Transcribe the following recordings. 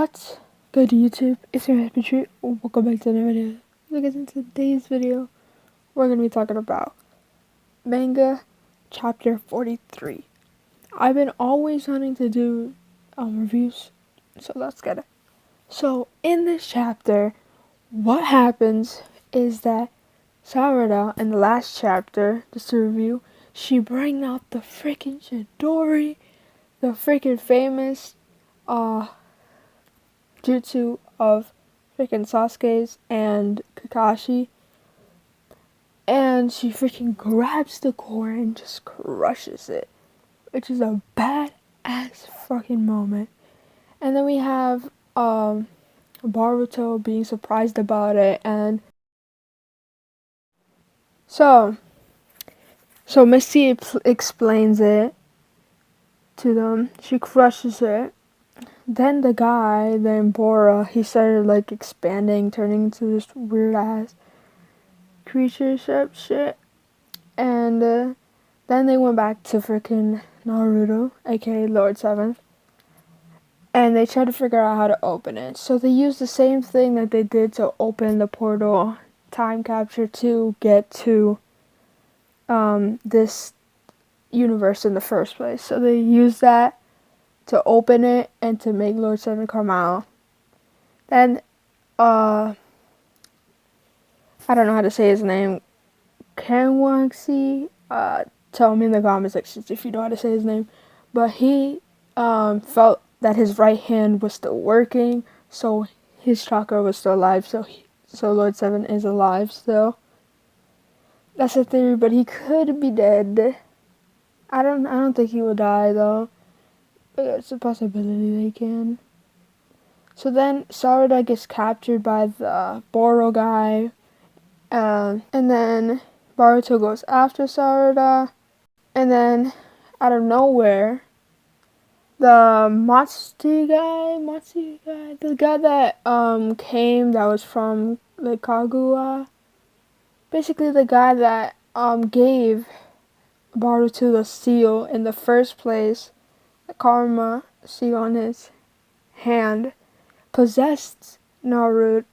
What's good, YouTube? It's your happy tree. Welcome back to another video. Look at in today's video, we're gonna be talking about Manga chapter 43. I've been always wanting to do reviews, so let's get it. So in this chapter, what happens is that Sarada in the last chapter, just to review, she bring out the freaking Chidori, the freaking famous jutsu of freaking Sasuke's and Kakashi, and she freaking grabs the core and just crushes it, which is a badass fucking moment. And then we have Boruto being surprised about it, and so Misty explains it to them. She crushes it. Then the guy named Bora, he started like expanding, turning into this weird ass creature shit. And then they went back to freaking Naruto, aka Lord 7th. And they tried to figure out how to open it. So they used the same thing that they did to open the portal time capture to get to this universe in the first place. So they used that to open it and to make Lord 7 come out. Then, I don't know how to say his name. Kanwaxi, tell me in the comment sections if you know how to say his name. But he felt that his right hand was still working, so his chakra was still alive. So Lord 7 is alive still. That's a theory, but he could be dead. I don't think he will die though. But it's a possibility they can. So then Sarada gets captured by the Boro guy. And then Boruto goes after Sarada. And then out of nowhere, the Matsuki guy, the guy that came that was from the Kaguya. Basically the guy that gave Boruto the seal in the first place. The karma seal on his hand possessed Boruto,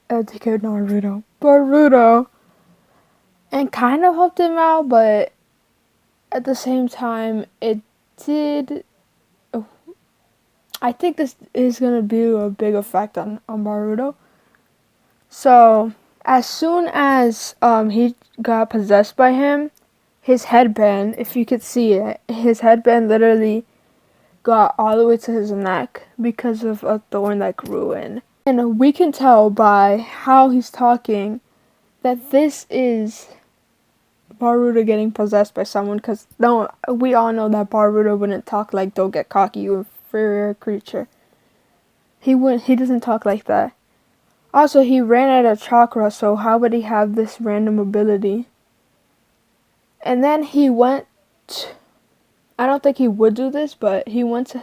and kind of helped him out, but at the same time, it did. I think this is gonna do a big effect on Boruto. So as soon as he got possessed by him, his headband, if you could see it, his headband literally got all the way to his neck because of a thorn that grew in. And we can tell by how he's talking that this is Boruto getting possessed by someone, because we all know that Boruto wouldn't talk like "don't get cocky, you inferior creature." He doesn't talk like that. Also, he ran out of chakra, so how would he have this random ability? And then he went, I don't think he would do this, but he went to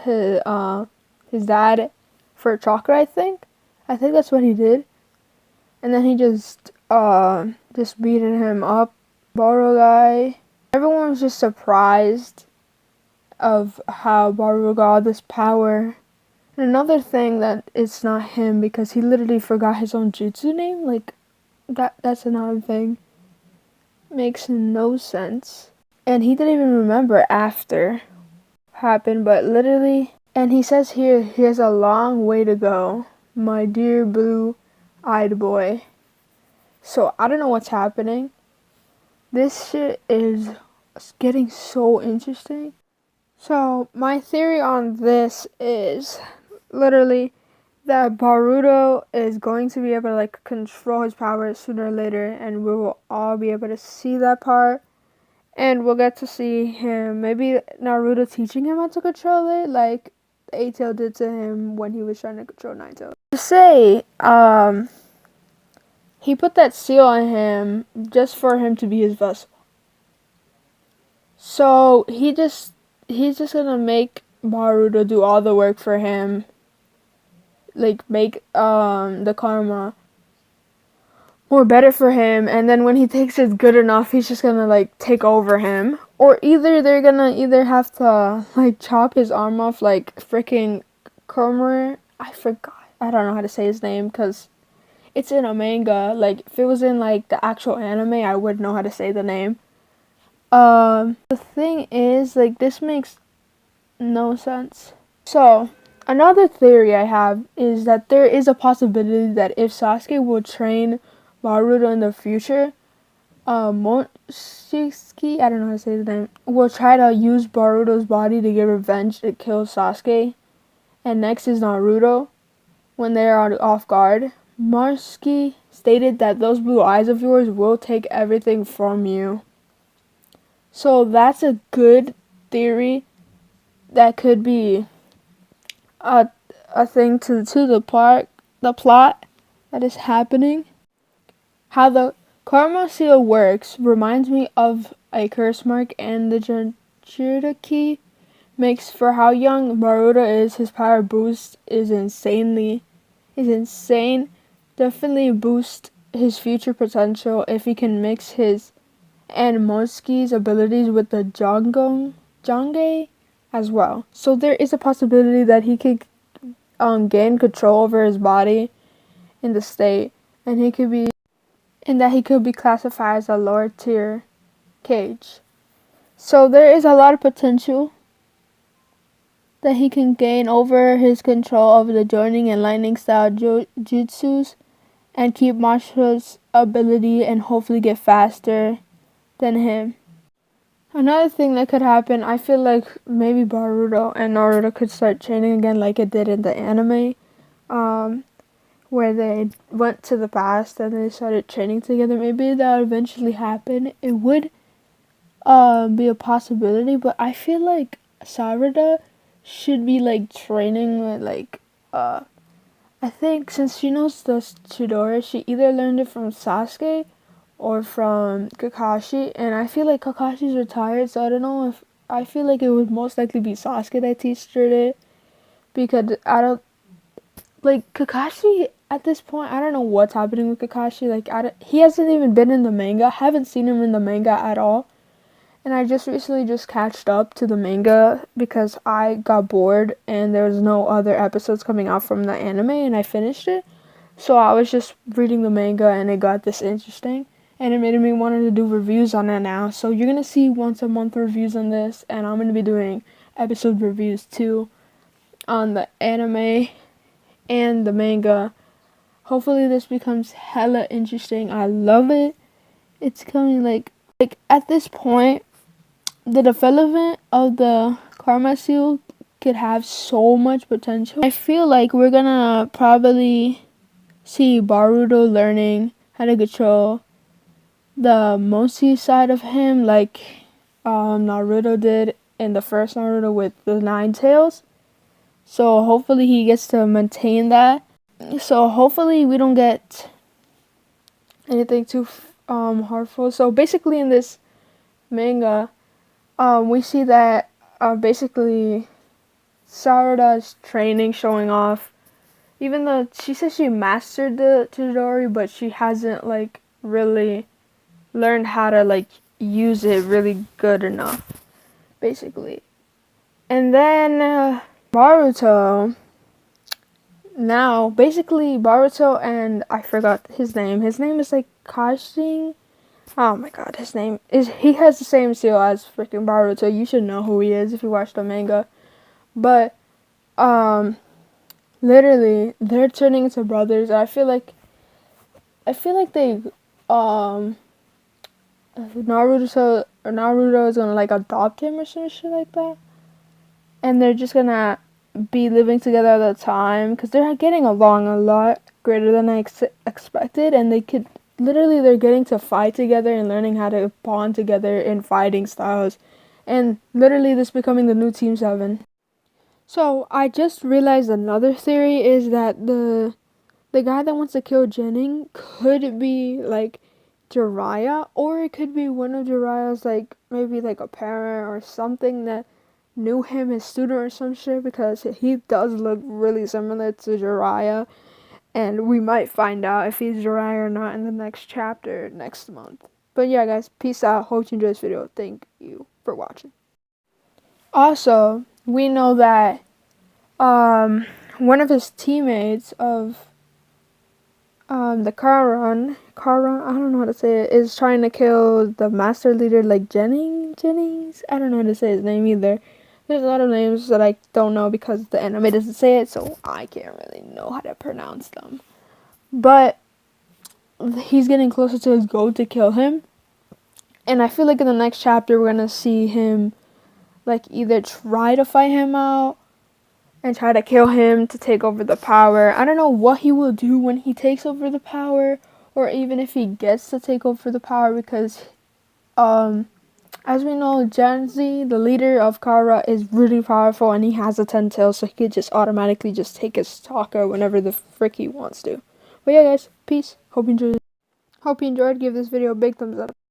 his dad for chakra, I think that's what he did. And then he just beated him up. Boro guy. Everyone was just surprised of how Boruto got all this power. And another thing that it's not him, because he literally forgot his own jutsu name. Like, that's another thing. Makes no sense. And he didn't even remember after happened, but literally, and he says here, he has a long way to go, my dear blue-eyed boy. So I don't know what's happening. This shit is getting so interesting. So my theory on this is literally that Boruto is going to be able to like control his powers sooner or later, and we will all be able to see that part. And we'll get to see him, maybe Naruto teaching him how to control it, like Eight-Tail did to him when he was trying to control Nine-Tail. To say, he put that seal on him just for him to be his vessel. So he's just gonna make Boruto do all the work for him. Like make the karma more better for him, and then when he thinks it's good enough, he's just gonna like take over him. Or they're gonna have to like chop his arm off like freaking Kurama. I forgot. I don't know how to say his name because it's in a manga. Like, if it was in, like, the actual anime, I would know how to say the name. The thing is, like, this makes no sense. So, another theory I have is that there is a possibility that if Sasuke will train Boruto in the future, Momoshiki, I don't know how to say his name, will try to use Boruto's body to get revenge to kill Sasuke. And next is Naruto. When they are off guard, Momoshiki stated that those blue eyes of yours will take everything from you. So that's a good theory that could be a thing to the plot that is happening. How the karma seal works reminds me of a curse mark, and the Jinchuriki makes for how young Boruto is. His power boost is insane. Definitely boost his future potential if he can mix his and Momoshki's abilities with the Jange as well. So there is a possibility that he could gain control over his body in the state, and that he could be classified as a lower tier cage. So there is a lot of potential that he can gain over his control over the joining and lightning style jutsus and keep Masha's ability and hopefully get faster than him. Another thing that could happen, I feel like maybe Boruto and Naruto could start training again like it did in the anime, where they went to the past and they started training together. Maybe that would eventually happen. It would be a possibility, but I feel like Sarada should be like training with like I think since she knows the Chidori, she either learned it from Sasuke or from Kakashi, and I feel like Kakashi's retired, so I don't know if I feel like it would most likely be Sasuke that teached her it, because I don't like Kakashi at this point. I don't know what's happening with Kakashi. Like he hasn't even been in the manga. I haven't seen him in the manga at all. And I just recently just catched up to the manga because I got bored and there was no other episodes coming out from the anime, and I finished it. So I was just reading the manga and it got this interesting, and it made me want to do reviews on it now. So you're going to see once a month reviews on this, and I'm going to be doing episode reviews too on the anime and the manga. Hopefully this becomes hella interesting. I love it. It's coming like at this point, the development of the Karma Seal could have so much potential. I feel like we're gonna probably see Boruto learning how to control the Moshi side of him, like Naruto did in the first Naruto with the 9 tails. So hopefully he gets to maintain that. So hopefully we don't get anything too harmful. So basically in this manga, we see that basically Sarada's training showing off. Even though she says she mastered the Chidori, but she hasn't like really learned how to like use it really good enough, basically. And then Boruto. Now, basically Boruto and I forgot his name. His name is like Kashin. Oh my god, his name is, he has the same seal as freaking Boruto. You should know who he is if you watch the manga. But literally they're turning into brothers. I feel like they Naruto is gonna like adopt him or some shit like that. And they're just gonna be living together at the time because they're getting along a lot greater than I expected, and they're getting to fight together and learning how to bond together in fighting styles, and literally this becoming the new Team 7. So I just realized another theory is that the guy that wants to kill Jennings could be like Jiraiya, or it could be one of Jiraiya's like maybe like a parent or something that knew him, his student or some shit, because he does look really similar to Jiraiya. And we might find out if he's Jiraiya or not in the next chapter next month. But yeah, guys, peace out. Hope you enjoyed this video. Thank you for watching. Also, we know that one of his teammates of the Karan, I don't know how to say it, is trying to kill the master leader, like Jennings. I don't know how to say his name either. There's a lot of names that I don't know because the anime doesn't say it, so I can't really know how to pronounce them. But he's getting closer to his goal to kill him. And I feel like in the next chapter we're gonna see him like either try to fight him out and try to kill him to take over the power. I don't know what he will do when he takes over the power, or even if he gets to take over the power, because as we know, Janzi, the leader of Kara, is really powerful and he has a 10 tails, so he could just automatically just take his stalker whenever the frick he wants to. But yeah guys, peace. Hope you enjoyed. Give this video a big thumbs up.